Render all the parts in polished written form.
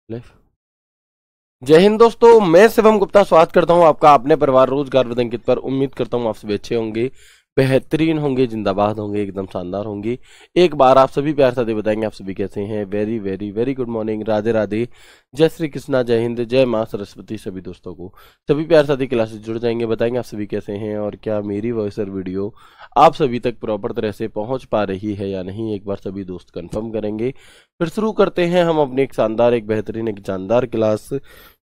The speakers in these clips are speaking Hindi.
लाइफ। जय हिंद दोस्तों, मैं शिवम गुप्ता स्वागत करता हूं आपका अपने परिवार रोजगार विद अंकित पर। उम्मीद करता हूं आप सभी अच्छे होंगे, बेहतरीन होंगे, जिंदाबाद होंगे, एकदम शानदार होंगे। एक बार आप सभी प्यार साथ बताएंगे आप सभी कैसे हैं। Very very very good morning, Radhe Radhe, जय श्री कृष्णा, जय हिंद, जय माँ सरस्वती। सभी दोस्तों को सभी प्यार साथी क्लासेस जुड़ जाएंगे, बताएंगे आप सभी कैसे हैं और क्या मेरी वॉइस और वीडियो आप सभी तक प्रॉपर तरह से पहुंच पा रही है या नहीं। एक बार सभी दोस्त कंफर्म करेंगे। फिर शुरू करते हैं हम अपनी एक शानदार, एक बेहतरीन, एक जानदार क्लास,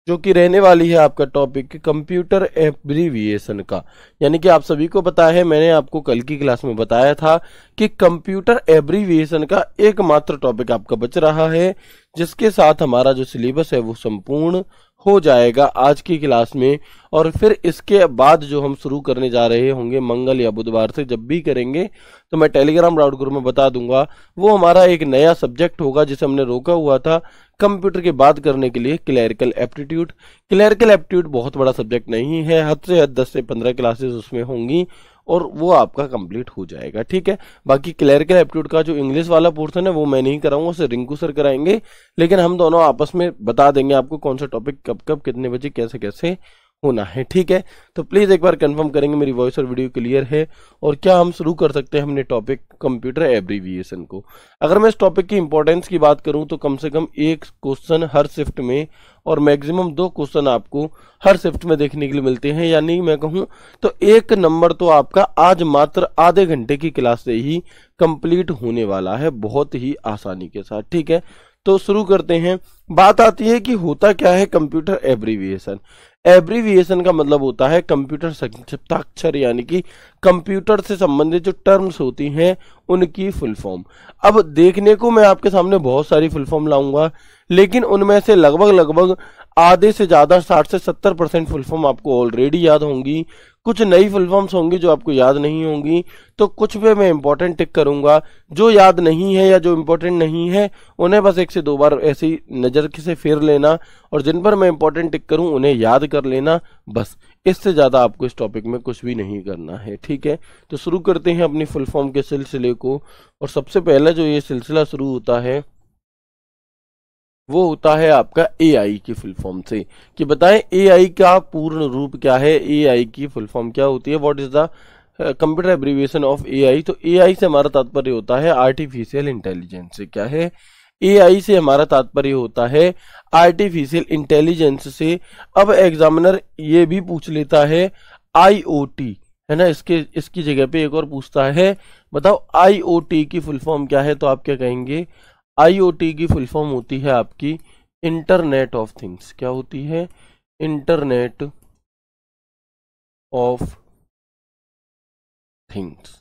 जो कि रहने वाली है आपका टॉपिक कंप्यूटर एब्रीविएशन का। यानी कि आप सभी को पता है, मैंने आपको कल की क्लास में बताया था कि कंप्यूटर एब्रीविएशन का एकमात्र टॉपिक आपका बच रहा है, जिसके साथ हमारा जो सिलेबस है वो संपूर्ण हो जाएगा आज की क्लास में। और फिर इसके बाद जो हम शुरू करने जा रहे होंगे मंगल या बुधवार से, जब भी करेंगे तो मैं टेलीग्राम राउट ग्रुप में बता दूंगा। वो हमारा एक नया सब्जेक्ट होगा जिसे हमने रोका हुआ था कंप्यूटर के बाद करने के लिए, क्लरिकल एप्टीट्यूड। क्लरिकल एप्टीट्यूड बहुत बड़ा सब्जेक्ट नहीं है, हद से हद 10 से 15 क्लासेस उसमें होंगी और वो आपका कंप्लीट हो जाएगा। ठीक है, बाकी क्लरिकल एप्टीट्यूड का जो इंग्लिश वाला पोर्शन है वो मैं नहीं कराऊंगा, उसे रिंकू सर कराएंगे। लेकिन हम दोनों आपस में बता देंगे आपको कौन सा टॉपिक कब कब कितने बजे कैसे कैसे होना है। ठीक है, तो प्लीज एक बार कंफर्म करेंगे मेरी वॉइस और वीडियो क्लियर है और क्या हम शुरू कर सकते हैं हमने टॉपिक कंप्यूटर एब्रीविएशन को। अगर मैं इस टॉपिक की इंपॉर्टेंस की बात करूं तो कम से कम एक क्वेश्चन हर शिफ्ट में और मैक्सिमम 2 क्वेश्चन आपको हर शिफ्ट में देखने के लिए मिलते हैं। यानी मैं कहूं तो 1 नंबर तो आपका आज मात्र आधे घंटे की क्लास से ही कंप्लीट होने वाला है, बहुत ही आसानी के साथ। ठीक है, तो शुरू करते हैं। बात आती है कि होता क्या है कंप्यूटर एब्रीविएशन। एब्रीविएशन का मतलब होता है कंप्यूटर संक्षिप्ताक्षर, यानी कि कंप्यूटर से संबंधित जो टर्म्स होती हैं उनकी फुल फॉर्म। अब देखने को मैं आपके सामने बहुत सारी फुल फॉर्म लाऊंगा, लेकिन उनमें से लगभग आधे से ज्यादा 60 से 70% फुल फॉर्म आपको ऑलरेडी याद होंगी। कुछ नई फुल फॉर्म्स होंगी जो आपको याद नहीं होंगी, तो कुछ पे मैं इंपॉर्टेंट टिक करूंगा। जो याद नहीं है या जो इंपॉर्टेंट नहीं है उन्हें बस 1 से 2 बार ऐसी नजर से फेर लेना, और जिन पर मैं इंपॉर्टेंट टिक करूं उन्हें याद कर लेना, बस। इससे ज्यादा आपको इस टॉपिक में कुछ भी नहीं करना है। ठीक है, तो शुरू करते हैं अपनी फुल फॉर्म के सिलसिले को। और सबसे पहले जो ये सिलसिला शुरू होता है वो होता है आपका एआई की फुल फॉर्म से, कि बताएं एआई का पूर्ण रूप क्या है, एआई की फुल फॉर्म क्या होती है, what is the computer abbreviation of AI. तो एआई से हमारा तात्पर्य होता है आर्टिफिशियल इंटेलिजेंस से। क्या है? एआई से हमारा तात्पर्य होता है आर्टिफिशियल इंटेलिजेंस से। अब एग्जामिनर ये भी पूछ लेता है आईओटी, है ना, इसकी जगह पे एक और पूछता है, बताओ आईओटी की फुल फॉर्म क्या है। तो आप क्या कहेंगे? आईओटी की फुल फॉर्म होती है आपकी इंटरनेट ऑफ थिंग्स। क्या होती है? Internet of things.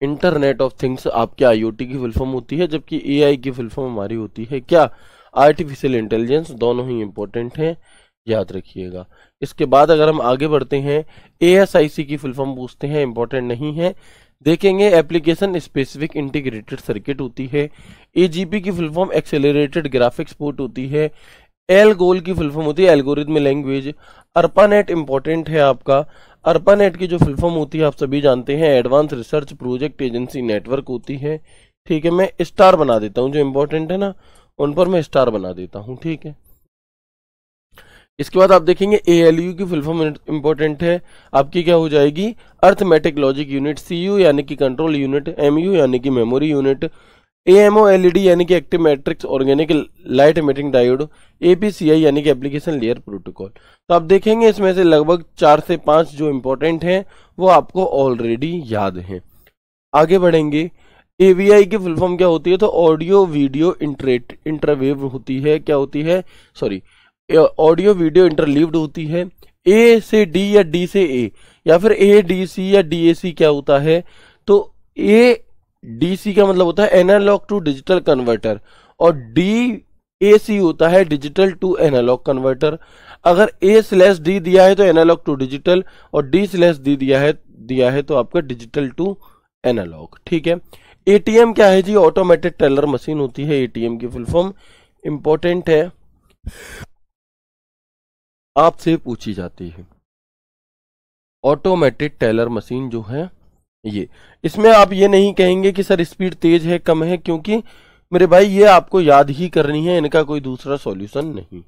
Internet of things आपके आईओटी की फुल फॉर्म होती है, जबकि एआई की फुल फॉर्म हमारी होती है क्या? Artificial intelligence. दोनों ही इंपॉर्टेंट हैं, याद रखिएगा। इसके बाद अगर हम आगे बढ़ते हैं, एएसआईसी की फुल फॉर्म पूछते हैं, इंपॉर्टेंट नहीं है, देखेंगे। एप्लीकेशन स्पेसिफिक इंटीग्रेटेड सर्किट होती है। एजीपी की full form accelerated graphics port होती है। एलगोल की फुल फॉर्म होती है एल्गोरिथम लैंग्वेज। अर्पानेट इंपॉर्टेंट है आपका। अर्पानेट की जो फुल फॉर्म होती है आप सभी जानते हैं, advance research project agency network होती है। ठीक है, मैं स्टार बना देता हूं, जो इंपॉर्टेंट है ना उन पर मैं स्टार बना देता हूं। ठीक है, इसके बाद आप देखेंगे एएलयू की फुल फॉर्म इंपॉर्टेंट है आपकी, क्या हो जाएगी? Arithmetic logic unit. सीयू यानी कि कंट्रोल यूनिट। एमयू यानी कि मेमोरी यूनिट। एएमओएलईडी यानी कि active matrix organic light emitting diode. APCI यानी कि एप्लीकेशन लेयर प्रोटोकॉल। तो आप देखेंगे इसमें से लगभग 4 से 5 जो इंपॉर्टेंट हैं वो आपको ऑलरेडी याद हैं। आगे बढ़ेंगे। एवीआई की फुल फॉर्म क्या होती है? तो ऑडियो वीडियो इंटरवेव होती है। क्या होती है? सॉरी, ऑडियो वीडियो इंटरलीव्ड होती है। ए से डी या डी से ए, या फिर ए डी सी या डी ए सी क्या होता है? तो ए डी सी का मतलब होता है एनालॉग टू डिजिटल कन्वर्टर, और डी ए सी होता है डिजिटल टू एनालॉग कन्वर्टर। अगर ए स्लैश डी दिया है तो एनालॉग टू डिजिटल, और डी स्लैश डी दिया है तो आपका डिजिटल टू एनालॉग। ठीक है, एटीएम क्या है जी? ऑटोमेटेड टेलर मशीन होती है एटीएम की फुल फॉर्म, इंपॉर्टेंट है, आपसे पूछी जाती है। ऑटोमेटेड टेलर मशीन जो है ये इसमें आप ये नहीं कहेंगे कि सर स्पीड तेज है कम है, क्योंकि मेरे भाई ये आपको याद ही करनी है, इनका कोई दूसरा सॉल्यूशन नहीं।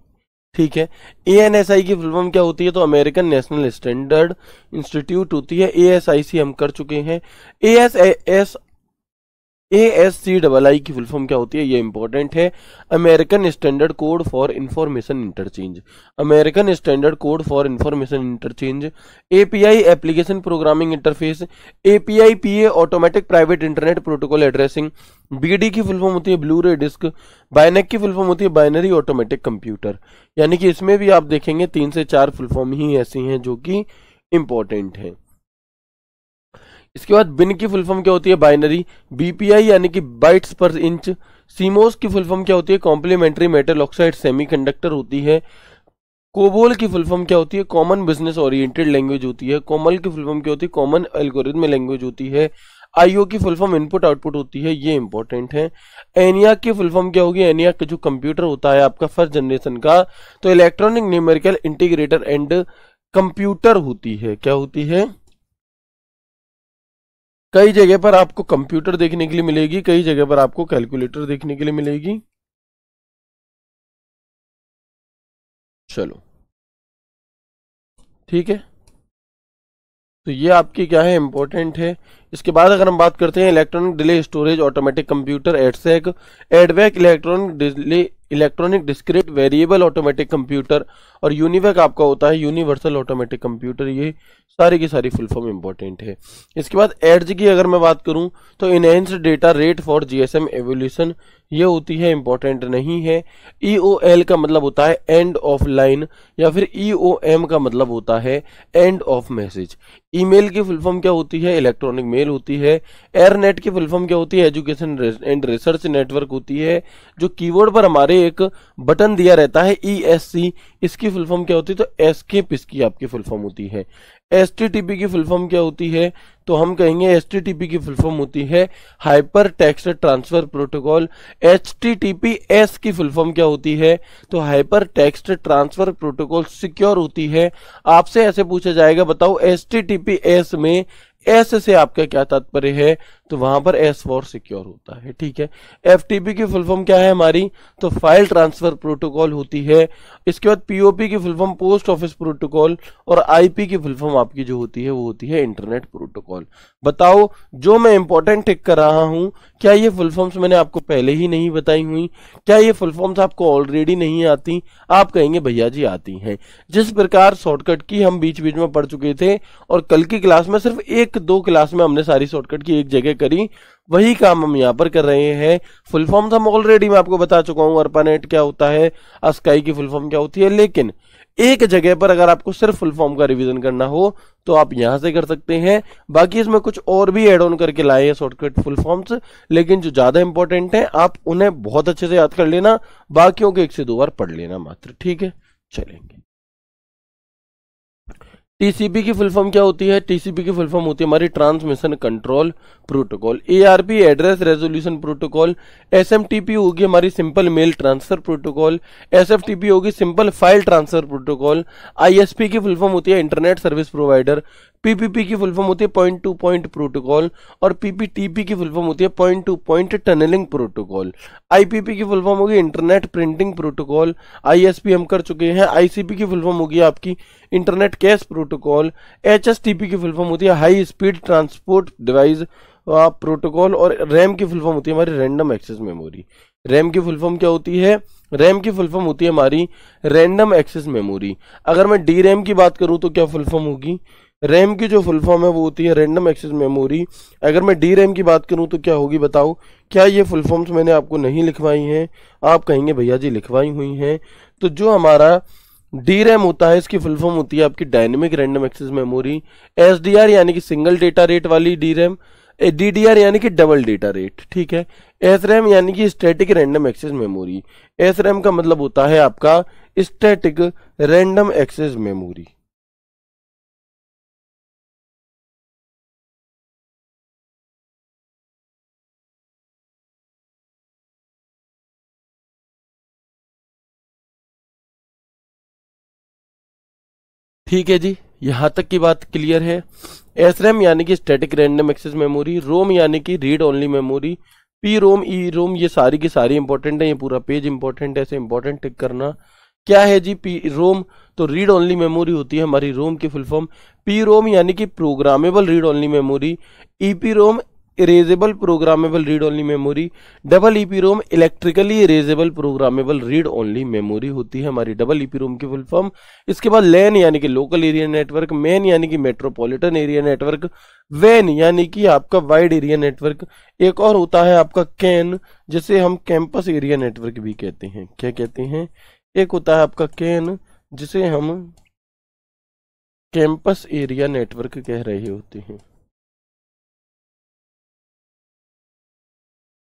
ठीक है। एएनएसआई की फुल फॉर्म क्या होती है? तो अमेरिकन नेशनल स्टैंडर्ड इंस्टीट्यूट होती है। एएसआईसी हम कर चुके हैं। एएसएस ASCII की फुल फॉर्म क्या होती है? ये इंपॉर्टेंट है। American standard code for information interchange. American standard code for information interchange. API application programming interface. API PA automatic private internet protocol addressing. BD की फुल फॉर्म होती है ब्लू रे डिस्क। बाइनेक की फुल फॉर्म होती है बाइनरी ऑटोमेटिक कंप्यूटर। यानी कि इसमें भी आप देखेंगे 3 से 4 फुल फॉर्म ही ऐसी हैं जो कि इंपॉर्टेंट हैं। इसके बाद बिन की फुल फॉर्म क्या होती है? बाइनरी। बीपीआई यानी कि बाइट्स पर इंच। सीमोस की फुल फॉर्म क्या होती है? कॉम्प्लीमेंट्री मेटल ऑक्साइड सेमीकंडक्टर होती है। कोबोल की फुल फॉर्म क्या होती है? कॉमन बिजनेस ओरिएंटेड लैंग्वेज होती है। कोमल की फुल फॉर्म क्या होती है? कॉमन एल्गोरिथम लैंग्वेज होती है। आईओ की फुल फॉर्म इनपुट आउटपुट होती है। ये इंपॉर्टेंट है। एनियाक की फुल फॉर्म क्या होगी? एनियाक का जो कंप्यूटर होता है आपका फर्स्ट जनरेशन का, तो electronic numerical integrator and computer होती है। क्या होती है? कई जगह पर आपको कंप्यूटर देखने के लिए मिलेगी, कई जगह पर आपको कैलकुलेटर देखने के लिए मिलेगी। चलो ठीक है, तो ये आपकी क्या है? इंपॉर्टेंट है। इसके बाद अगर हम बात करते हैं electronic delay storage automatic computer EDSAC. EDVAC electronic delay electronic discrete variable automatic computer. और यूनिवेक आपका होता है यूनिवर्सल ऑटोमेटिक कंप्यूटर। ये सारी की सारी फुल फॉर्म इंपॉर्टेंट है। इसके बाद एड्ज की अगर मैं बात करूं तो enhanced data rate for GSM evolution, ये होती है, इंपॉर्टेंट नहीं है। ईओएल का मतलब होता है एंड ऑफ लाइन, या फिर ईओएम का मतलब होता है एंड ऑफ मैसेज। ईमेल की फुल फॉर्म क्या होती है? इलेक्ट्रॉनिक मेल होती है। एयरनेट की फुल फॉर्म क्या होती है? एजुकेशन एंड रिसर्च नेटवर्क होती है। जो कीबोर्ड पर हमारे एक बटन दिया रहता है ESC, इसकी फुल फॉर्म क्या होती है? तो एस्केप इसकी आपकी फुल फॉर्म होती है। HTTP की फुल फॉर्म क्या होती है? तो हम कहेंगे HTTP की फुल फॉर्म होती है hyper text transfer protocol. HTTPS की फुल फॉर्म क्या होती है? तो hyper text transfer protocol secure होती है। आपसे ऐसे पूछा जाएगा, बताओ HTTPS में एस से आपका क्या तात्पर्य है? तो वहां पर एस फॉर सिक्योर होता है। ठीक है। FTP की फुल फॉर्म क्या है हमारी? तो फाइल ट्रांसफर प्रोटोकॉल होती है। इसके बाद POP की full form post office protocol. और IP की फुल फॉर्म आपकी जो होती है वो होती है इंटरनेट प्रोटोकॉल। बताओ, जो मैं इंपॉर्टेंट टिक कर रहा हूं, क्या ये फुल फॉर्म्स मैंने आपको पहले ही नहीं बताई हुई? क्या ये फुल फॉर्म्स आपको ऑलरेडी नहीं आती? आप कहेंगे भैया जी आती हैं। जिस प्रकार शॉर्टकट की हम बीच बीच में पढ़ चुके थे, और कल की क्लास में सिर्फ 1-2 क्लास में हमने सारी शॉर्टकट की एक जगह करी, वही काम हम यहाँ पर कर रहे हैं। फुल फॉर्म्स हम ऑलरेडी मैं आपको बता चुका हूँ। अर्पानेट क्या होता है, अस्काई की फुल फॉर्म क्या होती है। लेकिन एक जगह पर अगर आपको सिर्फ फुल फॉर्म का रिवीजन करना हो तो आप यहां से कर सकते हैं। बाकी इसमें कुछ और भी एड ऑन करके लाए हैं शॉर्टकट फुल फॉर्म्स, लेकिन जो ज्यादा इंपॉर्टेंट है आप उन्हें बहुत अच्छे से याद कर लेना, बाकियों को 1 से 2 बार पढ़ लेना मात्र। ठीक है, चलेंगे। टीसीपी की फुल फॉर्म क्या होती है? टीसीपी की फुल फॉर्म होती है हमारी transmission control protocol. ARP address resolution protocol. SMTP होगी हमारी simple mail transfer protocol. SFTP होगी simple file transfer protocol. ISP की फुल फॉर्म होती है इंटरनेट सर्विस प्रोवाइडर। पीपीपी की फुल फॉर्म होती है पॉइंट टू पॉइंट प्रोटोकॉल। और पीपीटीपी की फुल फॉर्म होती है point to point tunneling protocol. IPP की फुल फॉर्म होगी इंटरनेट प्रिंटिंग प्रोटोकॉल। आईएसपी हम कर चुके हैं। आईसीपी की फुल फॉर्म होगी आपकी इंटरनेट कैश प्रोटोकॉल। एचएसटीपी की फुल फॉर्म होती है high speed transport device protocol. और रैम की फुल फॉर्म होती है हमारी रैंडम एक्सेस मेमोरी। रैम की फुल फॉर्म क्या होती है? रैम की फुल फॉर्म होती है हमारी रैंडम एक्सेस मेमोरी। अगर मैं डी रैम की बात करूं तो क्या फुल फॉर्म होगी? रैम की जो फुल फॉर्म है वो होती है रैंडम एक्सेस मेमोरी। अगर मैं डी रैम की बात करूं तो क्या होगी? बताओ, क्या ये फुल फॉर्म्स मैंने आपको नहीं लिखवाई हैं? आप कहेंगे भैया जी लिखवाई हुई हैं। तो जो हमारा डी रैम होता है इसकी फुल फॉर्म होती है आपकी dynamic random access memory. SDR यानी कि सिंगल डेटा रेट वाली डी रैम। डीडीआर यानी कि डबल डेटा रेट। ठीक है। एस रैम यानी कि static random access memory. S RAM का मतलब होता है आपका स्टैटिक रैंडम एक्सेस मेमोरी। ठीक है जी, यहां तक की बात क्लियर है। एसरैम यानी कि static random access memory, ROM यानी कि read only memory, P ROM, E ROM, ये सारी की सारी इंपॉर्टेंट है, ये पूरा पेज इंपॉर्टेंट है, ऐसे इंपॉर्टेंट टिक करना। क्या है जी पी रोम? तो रीड ओनली मेमोरी होती है हमारी रोम की फुल फॉर्म। पी रोम यानी कि programmable read only memory, EP ROM erasable programmable read only memory, double EP ROM electrically erasable programmable read only memory होती है हमारी डबल ईपी रोम की फुल फॉर्म। इसके बाद लैन यानी कि लोकल एरिया नेटवर्क, मैन यानी कि मेट्रोपॉलिटन एरिया नेटवर्क, वैन यानी कि आपका वाइड एरिया नेटवर्क, एक और होता है आपका कैन जिसे हम कैंपस एरिया नेटवर्क भी कहते हैं। क्या कहते हैं? एक होता है आपका कैन जिसे हम कैंपस एरिया नेटवर्क कह रहे होते हैं।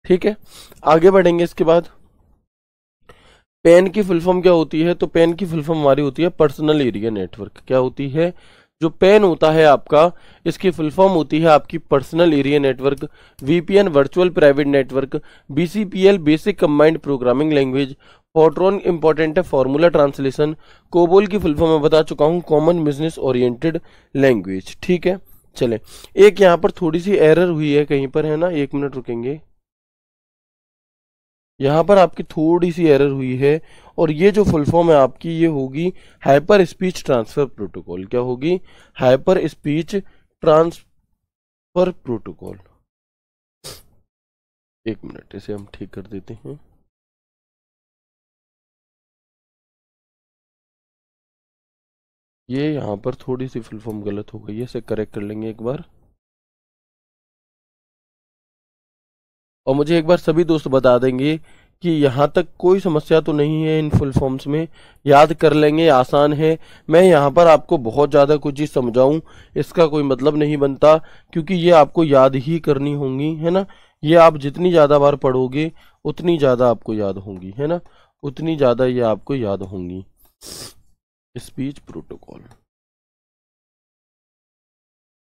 ठीक है, आगे बढ़ेंगे। इसके बाद पैन की फुल फॉर्म क्या होती है? तो पैन की फुल फॉर्म हमारी होती है पर्सनल एरिया नेटवर्क। क्या होती है? जो पैन होता है आपका, इसकी फुल फॉर्म होती है आपकी personal area network, VPN virtual private network, BCPL basic combined programming language, Fortran important है फॉर्मूला ट्रांसलेशन, कोबोल की फुल फॉर्म मैं बता चुका हूं कॉमन बिजनेस ओरिएंटेड लैंग्वेज। ठीक है, चले। एक यहाँ पर थोड़ी सी एरर हुई है कहीं पर, है ना, 1 मिनट रुकेंगे। यहाँ पर आपकी थोड़ी सी एरर हुई है, और ये जो फुल फॉर्म है आपकी ये होगी हाइपर स्पीच ट्रांसफर प्रोटोकॉल। क्या होगी? Hyper speech transfer protocol. 1 minute, इसे हम ठीक कर देते हैं। ये यहाँ पर थोड़ी सी फुल फॉर्म गलत हो गई है, इसे करेक्ट कर लेंगे एक बार। और मुझे एक बार सभी दोस्त बता देंगे कि यहाँ तक कोई समस्या तो नहीं है इन फुल फॉर्म्स में, याद कर लेंगे, आसान है। मैं यहाँ पर आपको बहुत ज़्यादा कुछ चीज़ समझाऊं इसका कोई मतलब नहीं बनता, क्योंकि ये आपको याद ही करनी होंगी, है ना। ये आप जितनी ज़्यादा बार पढ़ोगे उतनी ज़्यादा आपको याद होंगी, है ना, उतनी ज़्यादा ये आपको याद होंगी। स्पीच प्रोटोकॉल,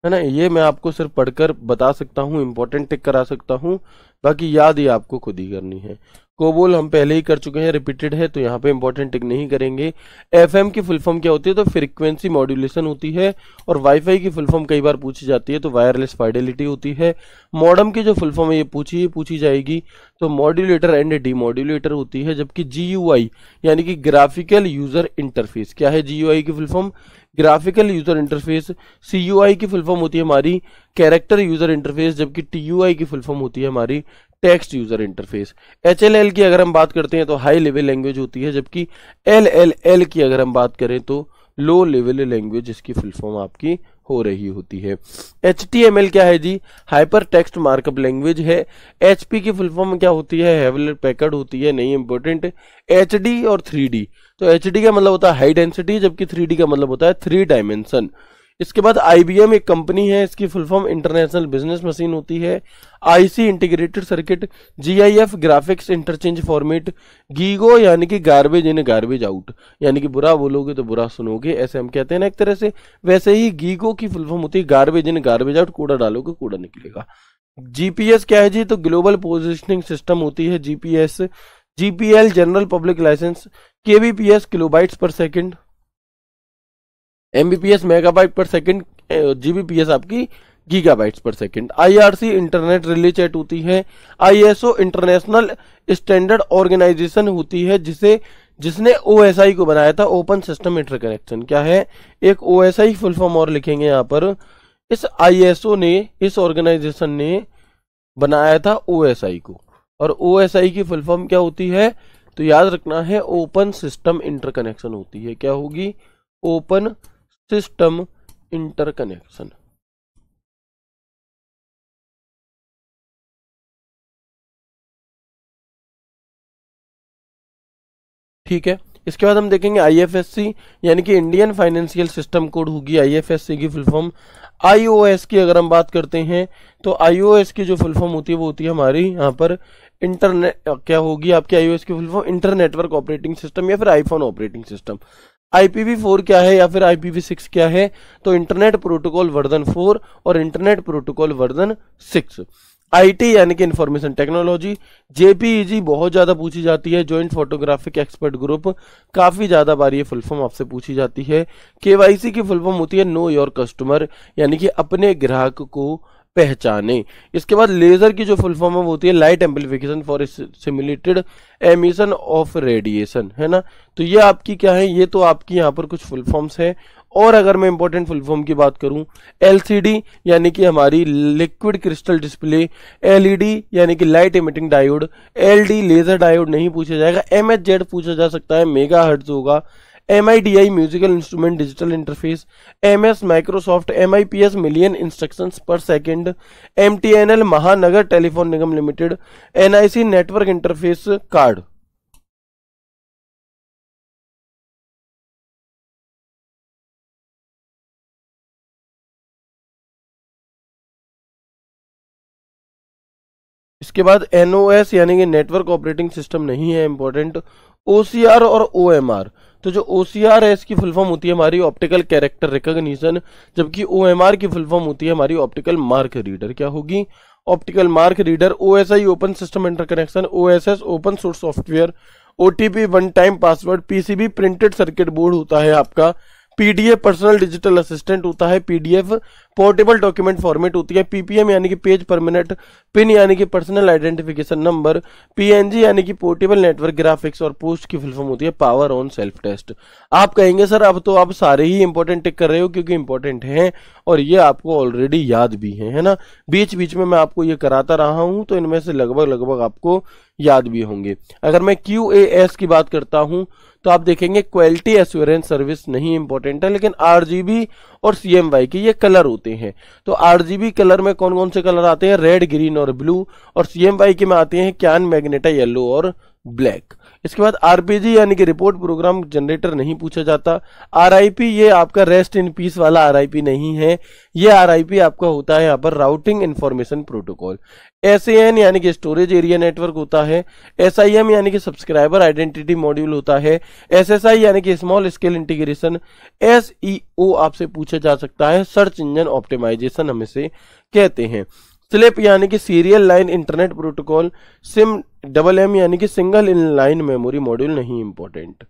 है ना, ये मैं आपको सिर्फ पढ़कर बता सकता हूँ, इंपॉर्टेंट टिक करा सकता हूँ, बाकी याद ये आपको खुद ही करनी है। कोबोल हम पहले ही कर चुके हैं, रिपीटेड है, तो यहाँ पे इंपॉर्टेंट टिक नहीं करेंगे। एफएम की फुल फॉर्म क्या होती है? तो फ्रीक्वेंसी मॉड्यूलेशन होती है। और वाईफाई की फुल फॉर्म कई बार पूछी जाती है, तो वायरलेस फाइडेलिटी होती है। मॉडम की जो फुल फॉर्म है ये पूछी जाएगी, तो मॉड्यूलेटर एंड डीमॉड्यूलेटर होती है। जबकि जीयूआई यानी कि ग्राफिकल यूजर इंटरफेस, क्या है जीयूआई की full form? Graphical user interface. CUI की फुल फॉर्म होती है हमारी कैरेक्टर यूजर इंटरफेस, जबकि टीयूआई की फुल फॉर्म होती है हमारी टेक्स्ट यूजर इंटरफेस। एचएलएल की अगर हम बात करते हैं तो हाई लेवल लैंग्वेज होती है, जबकि एलएलएल की अगर हम बात करें तो लो लेवल लैंग्वेज, इसकी फुल फॉर्म आपकी हो रही होती है। HTML क्या है जी? हाइपर टेक्स्ट मार्कअप लैंग्वेज है। HP की फुल फॉर्म क्या होती है? हेवलेट पैकर्ड होती है, नहीं इंपॉर्टेंट। HD और 3D, तो HD का मतलब होता है हाई डेंसिटी, जबकि 3D का मतलब होता है 3 डायमेंशन। इसके बाद IBM एक कंपनी है, इसकी full form international business machine होती है। IC integrated circuit, GIF graphics interchange format, GIGO यानी कि गार्बेज इन गार्बेज आउट, यानी कि बुरा बोलोगे तो बुरा सुनोगे, ऐसे हम कहते हैं ना एक तरह से। वैसे ही गीगो की फुल फॉर्म होती है गार्बेज इन गार्बेज आउट, कूड़ा डालोगे कूड़ा निकलेगा। GPS क्या है जी? तो ग्लोबल पोजिशनिंग सिस्टम होती है GPS। GPL general public license. KBPS kilobytes per second. MBPS megabyte per second. GBPS आपकी gigabytes per second. IRC internet relay chat होती है। ISO इंटरनेशनल स्टैंडर्ड ऑर्गेनाइजेशन होती है, जिसने OSI को बनाया था, ओपन सिस्टम इंटरकनेक्शन। क्या है? एक OSI फुल फॉर्म और लिखेंगे यहाँ पर। इस ISO ने, इस ऑर्गेनाइजेशन ने बनाया था OSI को, और OSI की फुल फॉर्म क्या होती है? तो याद रखना है ओपन सिस्टम इंटरकनेक्शन होती है। क्या होगी? Open system interconnection. ठीक है, इसके बाद हम देखेंगे IFSC यानी कि इंडियन फाइनेंशियल सिस्टम कोड होगी IFSC की फुल फॉर्म। iOS की अगर हम बात करते हैं तो iOS की जो फुल फॉर्म होती है वो होती है हमारी यहाँ पर इंटरनेट, क्या होगी आपकी iOS की full form? Internetwork operating system या फिर आईफोन ऑपरेटिंग सिस्टम। IPv4 क्या है या फिर IPv6 क्या है? तो इंटरनेट प्रोटोकॉल वर्जन 4 और इंटरनेट प्रोटोकॉल वर्जन 6। आईटी यानी कि इंफॉर्मेशन टेक्नोलॉजी। जेपीईजी बहुत ज्यादा पूछी जाती है, जॉइंट फोटोग्राफिक एक्सपर्ट ग्रुप, काफी ज्यादा बार ये फुल फॉर्म आपसे पूछी जाती है। केवाईसी की फुल फॉर्म होती है नो योर कस्टमर, यानी कि अपने ग्राहक को पहचाने। इसके बाद लेजर की जो फुल फॉर्म है वो होती है light amplification for simulated emission of radiation, है ना। तो ये आपकी क्या है, ये तो आपकी यहाँ पर कुछ फुल फॉर्म्स है। और अगर मैं इंपॉर्टेंट फुल फॉर्म की बात करूं, एलसीडी यानी कि हमारी लिक्विड क्रिस्टल डिस्प्ले, एलईडी यानी कि light emitting diode, LD laser diode नहीं पूछा जाएगा, एमएचजेड पूछा जा सकता है, मेगा हर्ट्ज होगा, MIDI musical instrument digital interface, MS Microsoft, MIPS million instructions per second, MTNL Mahanagar Telephone Nigam Limited, NIC network interface card. इसके बाद एनओएस यानी कि नेटवर्क ऑपरेटिंग सिस्टम नहीं है इंपॉर्टेंट। ओसीआर और ओएमआर, तो जो ओसीआर है इसकी फुल फॉर्म होती है हमारी ऑप्टिकल कैरेक्टर रिकॉग्निशन, जबकि ओएमआर की फुल फॉर्म होती है हमारी ऑप्टिकल मार्क रीडर। क्या होगी? Optical mark reader. OSI open system interconnection, OSS open source software, OTP one time password, PCB printed circuit board होता है आपका, पीडीएफ पर्सनल डिजिटल असिस्टेंट होता है, पीडीएफ पोर्टेबल डॉक्यूमेंट फॉर्मेट होती है, पीपीएम यानी कि पेज पर मिनट, पिन यानी कि पर्सनल आइडेंटिफिकेशन नंबर, पीएनजी यानी कि पोर्टेबल नेटवर्क ग्राफिक्स, और पोस्ट की फुल फॉर्म होती है पावर ऑन सेल्फ टेस्ट। आप कहेंगे सर अब तो आप सारे ही इंपॉर्टेंट टिक कर रहे हो क्योंकि इंपॉर्टेंट हैं और ये आपको ऑलरेडी याद भी है ना। बीच बीच में मैं आपको ये कराता रहा हूं तो इनमें से लगभग लगभग आपको याद भी होंगे। अगर मैं QAS की बात करता हूं तो आप देखेंगे क्वालिटी एश्योरेंस सर्विस नहीं इंपॉर्टेंट है, लेकिन RGB और CMY के ये कलर होते हैं। तो RGB कलर में कौन कौन से कलर आते हैं? रेड, ग्रीन और ब्लू। और CMY के में आते हैं कैन, मैग्नेटा, येलो और ब्लैक। इसके बाद आरपीजी यानी कि रिपोर्ट प्रोग्राम जनरेटर नहीं पूछा जाता। RIP ये आपका रेस्ट इन पीस वाला RIP नहीं है, ये RIP आपका होता है यहाँ पर राउटिंग इंफॉर्मेशन प्रोटोकॉल। SAN यानी कि स्टोरेज एरिया नेटवर्क होता है। SIM यानी कि सब्सक्राइबर आइडेंटिटी मॉड्यूल होता है। SSI यानी कि स्मॉल स्केल इंटीग्रेशन। SEO आपसे पूछा जा सकता है, सर्च इंजन ऑप्टिमाइजेशन हम इसे कहते हैं। स्लिप यानी कि serial line internet protocol. SIM यानी कि single in line memory module नहीं इंपॉर्टेंट।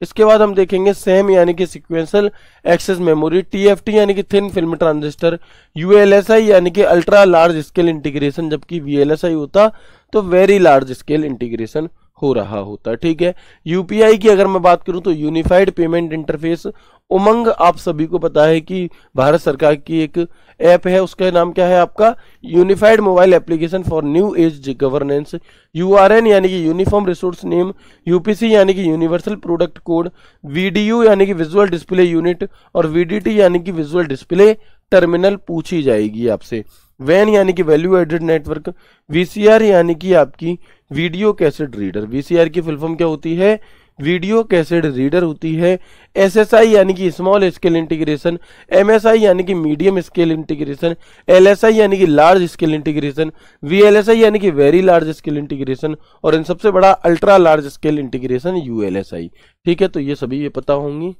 इसके बाद हम देखेंगे SAM यानी कि सीक्वेंशियल एक्सेस मेमोरी। TFT यानी कि थिन फिल्म ट्रांजिस्टर। ULSI यानी कि अल्ट्रा लार्ज स्केल इंटीग्रेशन, जबकि VLSI होता तो वेरी लार्ज स्केल इंटीग्रेशन हो रहा होता। ठीक है। यूपीआई की अगर मैं बात करूं तो यूनिफाइड पेमेंट इंटरफेस। उमंग आप सभी को पता है कि भारत सरकार की एक ऐप है, उसका नाम क्या है आपका? Unified mobile application for new age governance. URN यानी कि यूनिफॉर्म रिसोर्स नेम। UPC यानी कि यूनिवर्सल प्रोडक्ट कोड। VDU यानी कि विजुअल डिस्प्ले यूनिट, और VDT यानी कि विजुअल डिस्प्ले टर्मिनल पूछी जाएगी आपसे। वैन यानी कि वैल्यू एडेड नेटवर्क। VCR यानी कि आपकी वीडियो कैसेट रीडर। VCR की फुल फॉर्म क्या होती है? वीडियो कैसेट रीडर होती है। SSI यानी कि स्मॉल स्केल इंटीग्रेशन। MSI यानी कि मीडियम स्केल इंटीग्रेशन। LSI यानी कि लार्ज स्केल इंटीग्रेशन। VLSI यानी कि वेरी लार्ज स्केल इंटीग्रेशन, और इन सबसे बड़ा ultra large scale integration ULSI। ठीक है, तो ये सभी ये पता होंगी।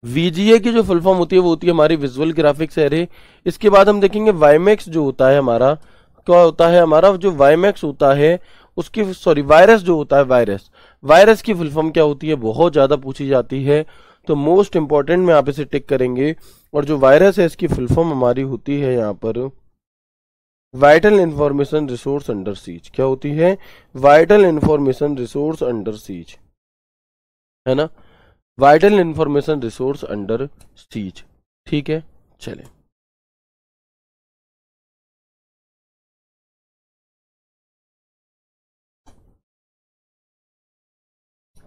VGA की जो फुल फॉर्म होती है वो होती है हमारी विजुअल ग्राफिक्स एरे। इसके बाद हम देखेंगे वाईमैक्स जो होता है हमारा, क्या होता है हमारा जो वाईमैक्स होता है उसकी वायरस जो होता है, वायरस की फुल फॉर्म क्या होती है? बहुत ज्यादा पूछी जाती है, तो मोस्ट इंपॉर्टेंट में आप इसे टिक करेंगे। और जो वायरस है इसकी फुल फॉर्म हमारी होती है यहाँ पर vital information resource under siege. क्या होती है? Vital information resource under siege, है ना। Vital information resource under siege. ठीक है, चले।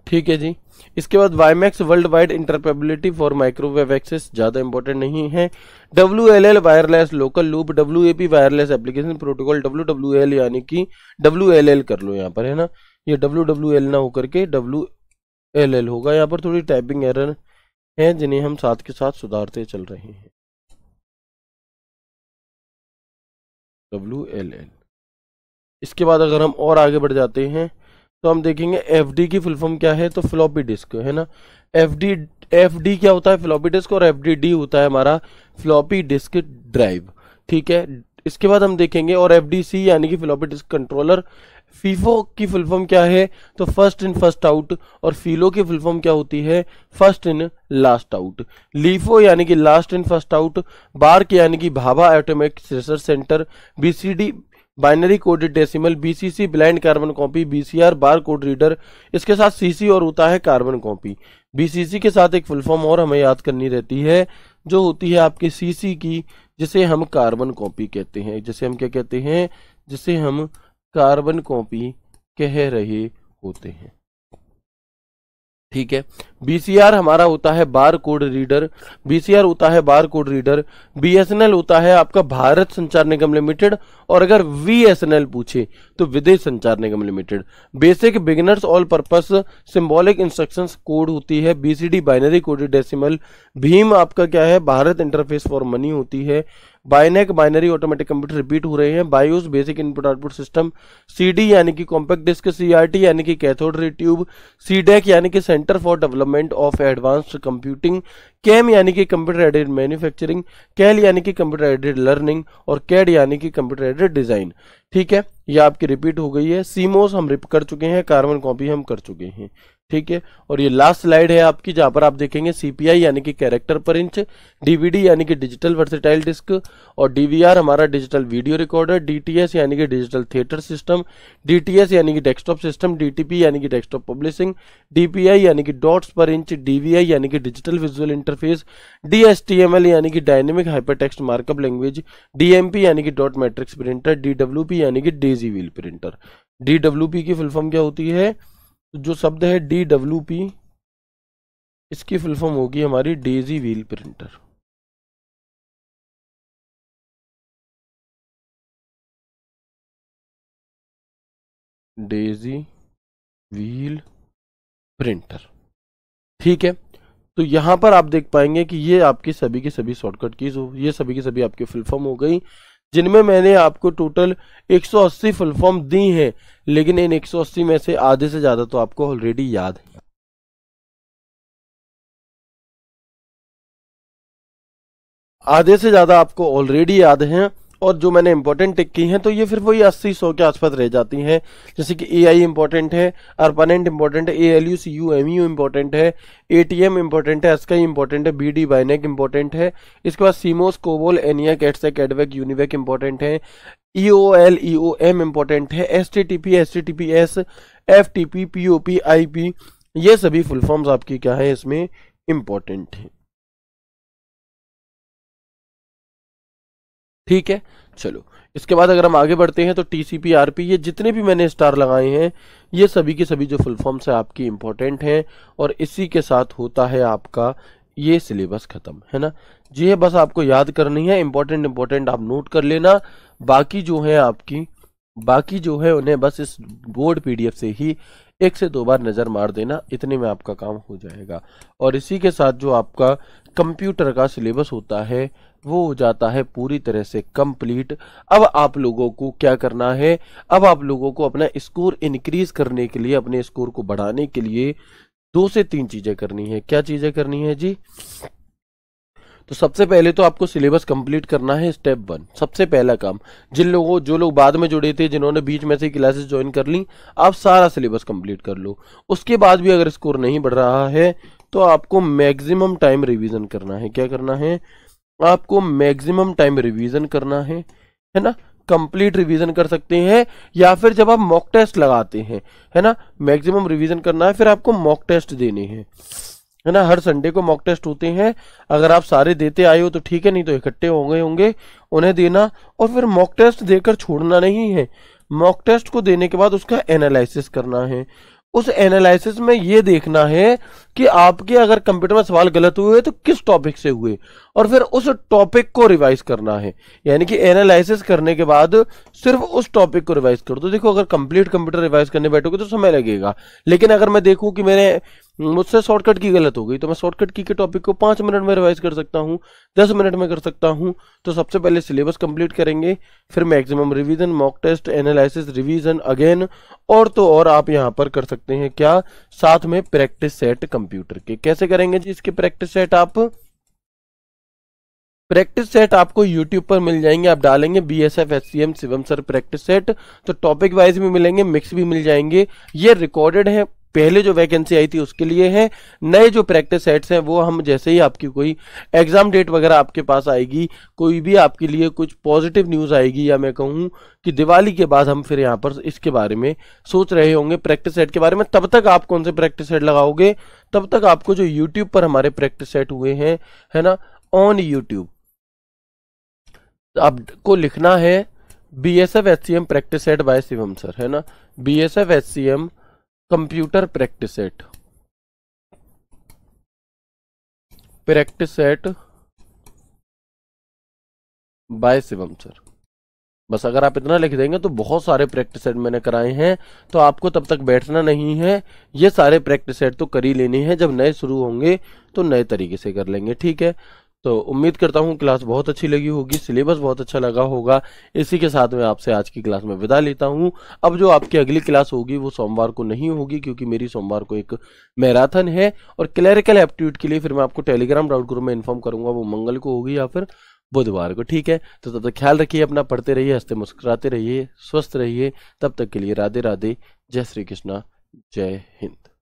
ठीक है जी। इसके बाद WiMAX world wide interoperability for microwave access, ज्यादा इंपॉर्टेंट नहीं है। WLL wireless local loop. WAP wireless application protocol. WWL यानी कि WLL कर लो यहाँ पर, है ना। ये WWL ना होकर के WLL होगा। यहाँ पर थोड़ी टाइपिंग एरर है जिन्हें हम साथ के साथ सुधारते चल रहे हैं। WLL। इसके बाद अगर हम और आगे बढ़ जाते हैं तो हम देखेंगे FD की फुल फॉर्म क्या है? तो फ्लॉपी डिस्क, है ना। FD क्या होता है? Floppy disk. और FDD होता है हमारा फ्लॉपी डिस्क ड्राइव। ठीक है। इसके बाद हम देखेंगे, और एफडीसी यानी कि फ्लॉपी डिस्क कंट्रोलर। फीफो की फुल फॉर्म क्या है, तो फर्स्ट इन फर्स्ट आउट, और फीलो की फुल फॉर्म क्या होती है, first in last out. LIFO यानी कि last in first out. BARC यानी कि Bhabha atomic research centre. BCD binary coded decimal. BCC blind carbon copy. BCR bar code reader. इसके साथ सीसी और होता है कार्बन कॉपी। बीसीसी के साथ एक फुल फॉर्म और हमें याद करनी रहती है, जो होती है आपकी सीसी की, जिसे हम कार्बन कॉपी कहते हैं। जिसे हम क्या कहते हैं, जिसे हम कार्बन कॉपी कह रहे होते हैं। ठीक है। बीसीआर हमारा होता है बार कोड रीडर। बीसीआर होता है बार कोड रीडर। बीएसएनएल होता है आपका भारत संचार निगम लिमिटेड, और अगर वीएसएनएल पूछे तो Videsh Sanchar Nigam Limited. BASIC beginners all purpose symbolic instructions code होती है बीसीडी बाइनरी कोडेड डेसिमल। भीम आपका क्या है, भारत इंटरफेस फॉर मनी होती है। BINAC binary automatic computer repeat हो रहे हैं। BIOS basic input output system. CD यानी कि कॉम्पैक्ट डिस्क। सीआरटी यानी कि कैथोड रे ट्यूब। सीडेक यानी कि centre for development of advanced computing. CAM यानी कि कंप्यूटर एडेड मैन्युफैक्चरिंग। कैल यानी कि कंप्यूटर एडेड लर्निंग, और कैड यानी कि कंप्यूटर एडेड डिजाइन। ठीक है, ये आपकी रिपीट हो गई है। सीमोस हम रिप कर चुके हैं, कार्बन कॉपी हम कर चुके हैं। ठीक है, और ये लास्ट स्लाइड है आपकी, जहां पर आप देखेंगे सीपीआई यानी कि कैरेक्टर पर इंच। डीवीडी यानी कि डिजिटल वर्सेटाइल डिस्क, और डीवीआर हमारा डिजिटल वीडियो रिकॉर्डर। डीटीएस यानी कि डिजिटल थिएटर सिस्टम। डीटीएस यानी कि डेस्कटॉप सिस्टम। डीटीपी यानी कि डेस्कटॉप पब्लिशिंग। डीपीआई यानी कि डॉट्स पर इंच। डीवीआई यानी कि डिजिटल विजुअल इंटरफेस। डीएसटीएमएल यानी कि dynamic hypertext markup language. DMP यानी कि डॉट मैट्रिक्स प्रिंटर। डीडब्ल्यूपी यानी कि डेजी व्हील प्रिंटर। डीडब्ल्यूपी की फुल फॉर्म क्या होती है, जो शब्द है डीडब्ल्यूपी, इसकी फुल फॉर्म होगी हमारी Daisy wheel printer. Daisy wheel printer. ठीक है, तो यहां पर आप देख पाएंगे कि ये आपकी सभी की सभी शॉर्टकट कीज हो, ये सभी की सभी आपकी फुल फॉर्म हो गई, जिनमें मैंने आपको टोटल 180 फुल फॉर्म दी हैं, लेकिन इन 180 में से आधे से ज्यादा तो आपको ऑलरेडी याद है। आधे से ज्यादा आपको ऑलरेडी याद हैं, और जो मैंने इंपॉर्टेंट टिक की हैं तो ये फिर वही 80-100 के आसपास रह जाती हैं। जैसे कि एआई इंपॉर्टेंट है, अर्पनेंट इंपॉर्टेंट है, एएलयू सीयू एमयू इंपॉर्टेंट है, एटीएम इंपॉर्टेंट है, एसकाई इंपॉर्टेंट है, बीडी बाइनेक इंपॉर्टेंट है। इसके बाद CMOS COBOL ENIAC EDSAC EDVAC UNIVAC important है। ईओएल ईओएम इंपॉर्टेंट है। HTTP HTTPS FTP POP IP, ये सभी फुल फॉर्म्स आपकी क्या है इसमें इंपॉर्टेंट है। ठीक है, चलो इसके बाद अगर हम आगे बढ़ते हैं तो टीसीपी आरपी, ये जितने भी मैंने स्टार लगाए हैं ये सभी के सभी जो फुल फॉर्म्स है आपकी इंपॉर्टेंट हैं, और इसी के साथ होता है आपका ये सिलेबस खत्म, है ना। ये बस आपको याद करनी है, इंपॉर्टेंट इंपॉर्टेंट आप नोट कर लेना, बाकी जो है आपकी बाकी जो है उन्हें बस इस बोर्ड पीडीएफ से ही 1 से 2 बार नजर मार देना, इतने में आपका काम हो जाएगा। और इसी के साथ जो आपका कंप्यूटर का सिलेबस होता है वो हो जाता है पूरी तरह से कंप्लीट। अब आप लोगों को क्या करना है, अब आप लोगों को अपना स्कोर इंक्रीज करने के लिए, अपने स्कोर को बढ़ाने के लिए 2 से 3 चीजें करनी है। क्या चीजें करनी है जी, तो सबसे पहले तो आपको सिलेबस कंप्लीट करना है, स्टेप 1 सबसे पहला काम। जो लोग बाद में जुड़े थे, जिन्होंने बीच में से क्लासेस ज्वाइन कर ली, आप सारा सिलेबस कंप्लीट कर लो। उसके बाद भी अगर स्कोर नहीं बढ़ रहा है तो आपको मैक्सिमम टाइम रिवीजन करना है। क्या करना है, आपको मैक्सिमम टाइम रिवीजन करना है ना। कंप्लीट रिवीजन कर सकते हैं, या फिर जब आप मॉक टेस्ट लगाते हैं, है ना, मैक्सिमम रिवीजन करना है, फिर आपको मॉक टेस्ट देने हैं, है ना। हर संडे को मॉक टेस्ट होते हैं, अगर आप सारे देते आए हो तो ठीक है, नहीं तो इकट्ठे होंगे उन्हें देना, और फिर मॉक टेस्ट देकर छोड़ना नहीं है। मॉक टेस्ट को देने के बाद उसका एनालिसिस करना है। उस एनालिसिस में ये देखना है कि आपके अगर कंप्यूटर में सवाल गलत हुए तो किस टॉपिक से हुए, और फिर उस टॉपिक को रिवाइज करना है। यानी कि एनालिसिस करने के बाद सिर्फ उस टॉपिक को रिवाइज कर दो। देखो, अगर कंप्लीट कंप्यूटर रिवाइज करने बैठोगे तो समय लगेगा, लेकिन अगर मैं देखूं कि मुझसे शॉर्टकट की गलत हो गई तो मैं शॉर्टकट की के टॉपिक को 5 मिनट में रिवाइज कर सकता हूं, 10 मिनट में कर सकता हूं। तो सबसे पहले सिलेबस कंप्लीट करेंगे, फिर maximum revision, mock test, analysis, revision again, और तो और आप यहां पर कर सकते हैं क्या, साथ में प्रैक्टिस सेट कंप्यूटर के। कैसे करेंगे जी इसके प्रैक्टिस सेट आप, प्रैक्टिस सेट आपको यूट्यूब पर मिल जाएंगे, आप डालेंगे BSF HCM Shivam sir practice set, तो टॉपिक वाइज भी मिलेंगे, मिक्स भी मिल जाएंगे। ये रिकॉर्डेड है, पहले जो वैकेंसी आई थी उसके लिए है। नए जो प्रैक्टिस सेट्स हैं वो हम जैसे ही आपकी कोई एग्जाम डेट वगैरह आपके पास आएगी, कोई भी आपके लिए कुछ पॉजिटिव न्यूज आएगी, या मैं कहूँ कि दिवाली के बाद हम फिर यहाँ पर इसके बारे में सोच रहे होंगे प्रैक्टिस सेट के बारे में। तब तक आप कौन से प्रैक्टिस सेट लगाओगे, तब तक आपको जो यूट्यूब पर हमारे प्रैक्टिस सेट हुए हैं, है ना, ऑन यूट्यूब, आपको लिखना है BSF HCM practice set by Shivam sir, है ना, BSF HCM computer practice set, practice set by Shivam sir. बस अगर आप इतना लिख देंगे तो बहुत सारे प्रैक्टिस सेट मैंने कराए हैं, तो आपको तब तक बैठना नहीं है, ये सारे प्रैक्टिस सेट तो कर ही लेने हैं। जब नए शुरू होंगे तो नए तरीके से कर लेंगे, ठीक है। तो उम्मीद करता हूँ क्लास बहुत अच्छी लगी होगी, सिलेबस बहुत अच्छा लगा होगा। इसी के साथ मैं आपसे आज की क्लास में विदा लेता हूँ। अब जो आपकी अगली क्लास होगी वो सोमवार को नहीं होगी, क्योंकि मेरी सोमवार को एक मैराथन है, और क्लरिकल एप्टीट्यूड के लिए फिर मैं आपको टेलीग्राम डाउट ग्रुप में इन्फॉर्म करूंगा, वो मंगल को होगी या फिर बुधवार को, ठीक है। तो तब तक ख्याल रखिए अपना, पढ़ते रहिए, हंसते मुस्कुराते रहिए, स्वस्थ रहिए। तब तक के लिए राधे राधे, जय श्री कृष्णा, जय हिंद।